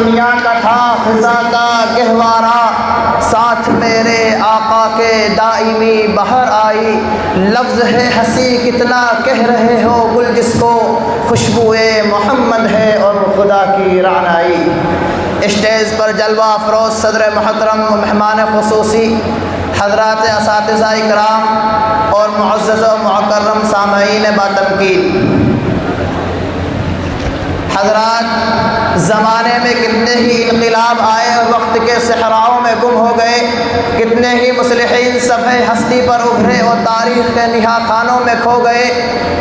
دنیا کا تھا خزاں کا گہوارہ، ساتھ میرے آقا کے دائمی بہر آئی۔ لفظ ہے ہنسی کتنا کہہ رہے ہو گل جس کو، خوشبوئے محمد ہے اور خدا کی رعنائی۔ اسٹیج پر جلوہ افروز صدر محترم و مہمان خصوصی حضرات اساتذہ اکرام اور معزز و مکرم سامعین باتمکین، حضرات زمانے میں کتنے ہی انقلاب آئے اور وقت کے صحراؤں میں گم ہو گئے، کتنے ہی مصلحین صفحہ ہستی پر ابھرے اور تاریخ کے نہا خانوں میں کھو گئے،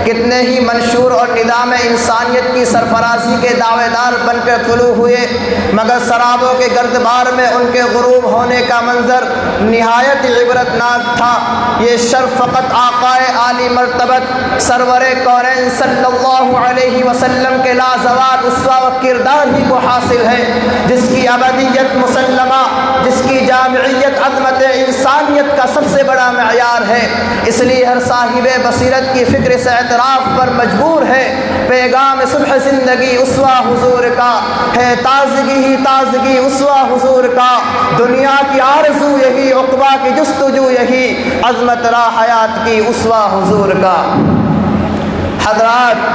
کتنے ہی منشور اور نظام انسانیت کی سرفرازی کے دعوے دار بن کر طلوع ہوئے، مگر سرابوں کے گردبار میں ان کے غروب ہونے کا منظر نہایت عبرتناک تھا۔ یہ شرف فقط آقائے عالی مرتبت سرور کونین صلی اللہ علیہ وسلم کے لازوال اسوہ و کردار ہی کو حاصل ہے، جس کی ابدیت مسلمہ، جس کی جامعیت عظمت انسانیت کا سب سے بڑا معیار ہے۔ اس لیے ہر صاحب بصیرت کی فکر سے اعتراف پر مجبور ہے، پیغام صبح زندگی اسوہ حضور کا ہے، تازگی ہی تازگی اسوہ حضور کا، دنیا کی آرزو یہی، عقبہ کی جستجو یہی، عظمت راہ حیات کی اسوہ حضور کا۔ حضرات،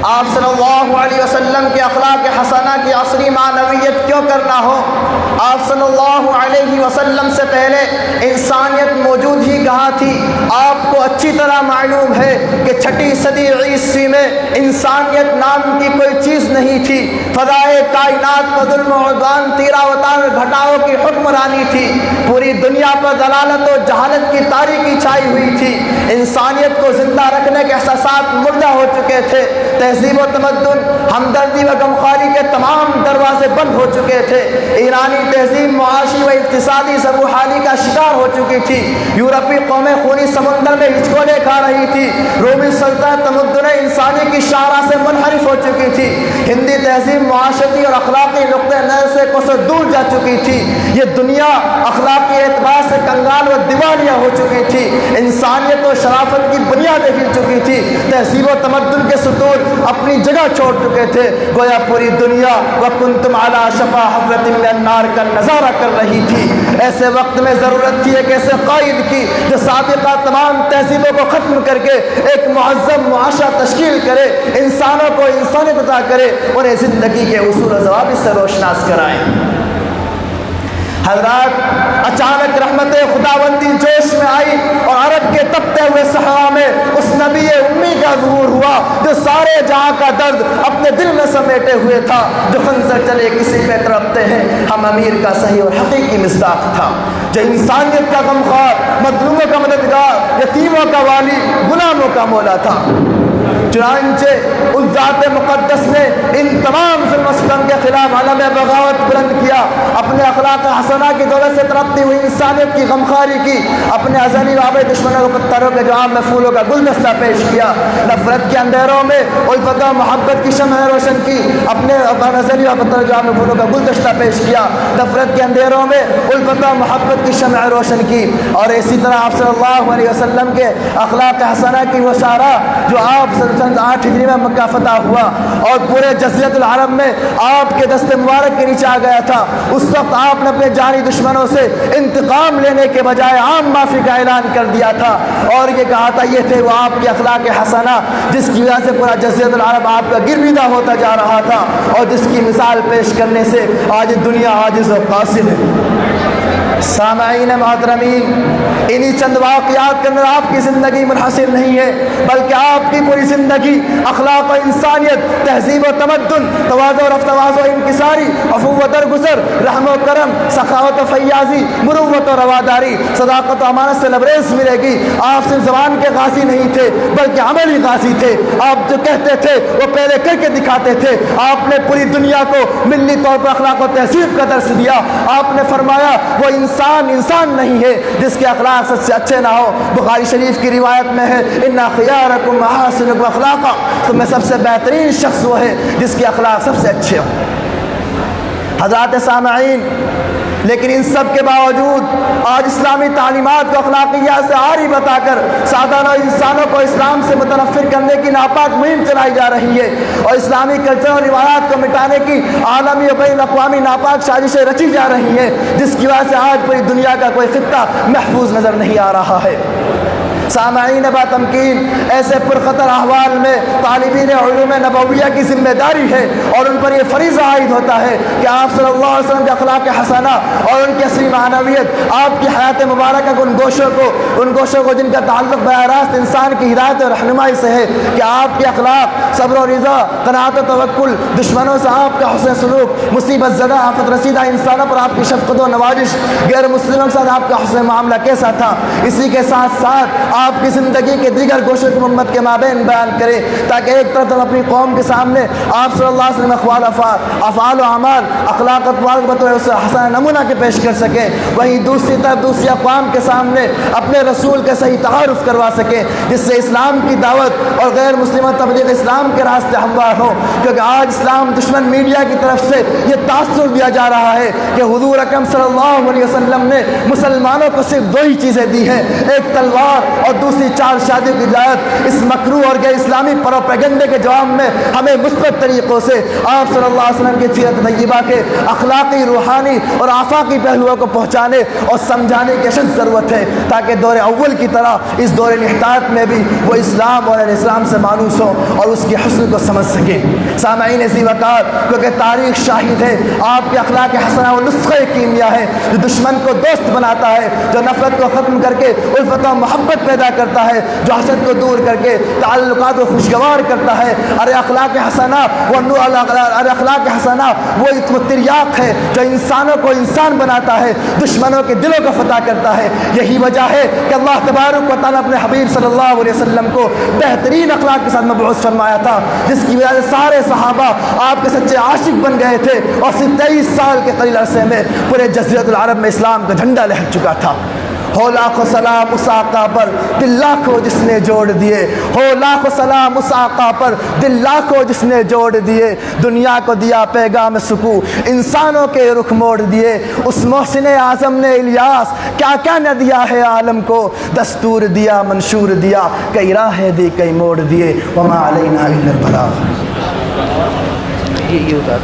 آپ صلی اللہ علیہ وسلم کے اخلاق حسنہ کی عصری معنویت کیوں کرنا ہو؟ آپ صلی اللہ علیہ وسلم سے پہلے انسانیت موجود ہی کہاں تھی؟ آپ کو اچھی طرح معلوم ہے کہ 6 صدی عیسوی میں انسانیت نام کی کوئی چیز نہیں تھی، فضائے کائنات پر ظلم و عدوان، تیرا وطان گھٹاؤ کی حکمرانی تھی، پوری دنیا پر دلالت و جہالت کی تاریکی چھائی ہوئی تھی، انسانیت کو زندہ رکھنے کے احساسات مردہ ہو چکے تھے، تہذیب و تمدن، ہمدردی و غمخواری کے تمام دروازے بند ہو چکے تھے، ایرانی تہذیب معاشی و اقتصادی زبوحالی کا شکار ہو چکی تھی، یورپی قومیں خونی سمندر میں ہچکولے کھا رہی تھی، رومی سلطنت تمدن انسانی کی شاہراہ سے منحرف ہو چکی تھی، ہندی تہذیب معاشرتی اور اخلاقی نقطہ نظر سے کوسوں دور جا چکی تھی، یہ دنیا اخلاقی اعتبار سے کنگال و دیوالیہ ہو چکی تھی، انسانیت و شرافت کی بنیادیں ہل چکی تھی، تہذیب و تمدن کے ستون اپنی جگہ چھوڑ چکے تھے، گویا پوری دنیا وَكُنْتُمْ عَلَى شَفَا حُفْرَةٍ مِّنَ النَّارِ کا نظارہ کر رہی تھی۔ ایسے وقت میں ضرورت تھی ایک ایسے قائد کی جو سابقہ تمام تہذیبوں کو ختم کر کے ایک معظم معاشرہ تشکیل کرے، انسانوں کو انسانیت عطا کرے، انہیں زندگی کے اصول و ضوابط سے روشناس کرائیں۔ حضرات، اچانک رحمت خداوندی جوش میں آئی اور عرب کے تپتے ہوئے صحرا میں اس نبی امی کا ظہور ہوا جو سارے جہاں کا درد اپنے دل میں سمیٹے ہوئے تھا، جو خنجر چلے کسی پہ تڑپتے ہیں، ہم امیر کا صحیح اور حقیقی مصداق تھا، جو انسانیت کا غمخوار، مظلوموں کا مددگار، یتیموں کا والی، غلاموں کا مولا تھا۔ چنانچہ اس ذات مقدس نے ان تمام ظلم و ستم کے خلاف علم بغاوت بلند کیا، اپنے اخلاق حسنہ کی دولت سے ترقی ہوئی انسانیت کی غمخواری کی، اپنے ازلی وابع دشمنوں کو پتھروں کے جواب میں پھولوں کا گلدستہ پیش کیا، نفرت کے اندھیروں میں الفت و محبت کی شمع روشن کی، اپنے ازلی وابع پتھروں کے جواب میں پھولوں کا گلدستہ پیش کیا، نفرت کے اندھیروں میں الفت و محبت کی شمع روشن کی۔ اور اسی طرح آپ صلی اللہ علیہ وسلم کے اخلاق حسنہ کی وہ شاہراہ جو آپ 8 ہجری میں مکہ فتح ہوا اور پورے جزیرۃ العرب میں آپ کے دست مبارک کے نیچے آ گیا تھا، اس وقت آپ نے اپنے جانی دشمنوں سے انتقام لینے کے بجائے عام معافی کا اعلان کر دیا تھا اور یہ کہا تھا یہ تھے وہ آپ کے اخلاق حسنہ جس کی وجہ سے پورا جزیرۃ العرب آپ کا گرویدہ ہوتا جا رہا تھا اور جس کی مثال پیش کرنے سے آج دنیا عاجز و قاصر ہے۔ سامعین محترمین، انہی چند واقعات کے اندر آپ کی زندگی منحصر نہیں ہے بلکہ آپ کی پوری زندگی اخلاق و انسانیت، تہذیب و تمدن، تواضع و رفع و انکساری، عفو و درگزر، رحم و کرم، سخاوت و فیاضی، مروت و رواداری، صداقت و امانت سے لبریز ملے گی۔ آپ صرف زبان کے غازی نہیں تھے بلکہ عملی غازی تھے، آپ جو کہتے تھے وہ پہلے کر کے دکھاتے تھے، آپ نے پوری دنیا کو ملی طور پر اخلاق و تہذیب کا درس دیا، آپ نے فرمایا وہ انسان نہیں ہے جس کے اخلاق سب سے اچھے نہ ہو۔ بخاری شریف کی روایت میں ہے ان خیارکم احسنکم اخلاقا، تو میں سب سے بہترین شخص وہ ہے جس کے اخلاق سب سے اچھے ہوں۔ حضرات سامعین، لیکن ان سب کے باوجود آج اسلامی تعلیمات کو اخلاقیات سے عاری بتا کر سادانہ انسانوں کو اسلام سے متنفر کرنے کی ناپاک مہم چلائی جا رہی ہے، اور اسلامی کلچر اور روایات کو مٹانے کی عالمی و بین الاقوامی ناپاک سازشیں رچی جا رہی ہیں، جس کی وجہ سے آج پوری دنیا کا کوئی خطہ محفوظ نظر نہیں آ رہا ہے۔ سامعین با تمکین، ایسے پرخطر احوال میں طالبین علوم نبویہ کی ذمہ داری ہے اور ان پر یہ فریضہ عائد ہوتا ہے کہ آپ صلی اللہ علیہ وسلم کے اخلاق حسنہ اور ان کی اصلی معنویت، آپ کی حیات مبارکہ کو ان گوشوں کو جن کا تعلق براہ راست انسان کی ہدایت اور رہنمائی سے ہے، کہ آپ کے اخلاق صبر و رضا، قناعت و توکل، دشمنوں سے آپ کا حسن سلوک، مصیبت زدہ آفت رسیدہ انسانوں پر آپ کی شفقت و نوازش، غیر مسلموں کے ساتھ آپ کا حسن معاملہ کیسا تھا، اسی کے ساتھ ساتھ آپ کی زندگی کے دیگر گوشوں کی محمد کے مابین بیان کریں، تاکہ ایک طرف ہم اپنی قوم کے سامنے آپ صلی اللہ علیہ وسلم افعال و اعمال، اخلاق و اطوار کو بطور حسن نمونہ کے پیش کر سکیں، وہیں دوسری طرف دوسری اقوام کے سامنے اپنے رسول کے صحیح تعارف کروا سکیں، جس سے اسلام کی دعوت اور غیر مسلموں تبلیغ اسلام کے راستے ہموار ہوں۔ کیونکہ آج اسلام دشمن میڈیا کی طرف سے یہ تاثر دیا جا رہا ہے کہ حضور اکرم صلی اللہ علیہ وسلم نے مسلمانوں کو صرف دو ہی چیزیں دی ہیں، ایک تلوار اور دوسری 4 شادیوں کی اجازت۔ اس مکروہ اور غیر اسلامی پروپیگنڈے کے جواب میں ہمیں مثبت طریقوں سے آپ صلی اللہ علیہ وسلم کی سیرت طیبہ کے اخلاقی، روحانی اور آفاقی پہلوؤں کو پہنچانے اور سمجھانے کی اشد ضرورت ہے، تاکہ دور اول کی طرح اس دور انحطاط میں بھی وہ اسلام اور اسلام سے مانوس ہوں اور اس کی حسن کو سمجھ سکیں۔ سامعین ذی وقار، کیونکہ تاریخ شاہد ہے آپ کے اخلاق حسنہ وہ نسخہ کیمیا ہے جو دشمن کو دوست بناتا ہے، جو نفرت کو ختم کر کے الفت و محبت پیدا کرتا ہے، جو حسد کو دور کر کے تعلقات کو خوشگوار کرتا ہے۔ ارے اخلاق حسنہ وہ تریاق ہے جو انسانوں کو انسان بناتا ہے، دشمنوں کے دلوں کو فتح کرتا ہے۔ یہی وجہ ہے کہ اللہ تبارک و تعالیٰ اپنے حبیب صلی اللہ علیہ وسلم کو بہترین اخلاق کے ساتھ مبعوث فرمایا تھا، جس کی وجہ سے سارے صحابہ آپ کے سچے عاشق بن گئے تھے، اور صرف 23 سال کے قلیل عرصے میں پورے جزیرۃ العرب میں اسلام کا جھنڈا لہر چکا تھا۔ ہو لاکھوں سلام اس آقا پر دل لاکھوں جس نے جوڑ دیے، ہو لاکھوں سلام اس آقا پر دل لاکھوں جس نے جوڑ دیے، دنیا کو دیا پیغام سکو، انسانوں کے رخ موڑ دیے، اس محسن اعظم نے الیاس کیا کیا نہ دیا ہے عالم کو، دستور دیا منشور دیا، کئی راہیں دی کئی موڑ دیے، وما علینا الا البلاغ۔ یہ ہوتا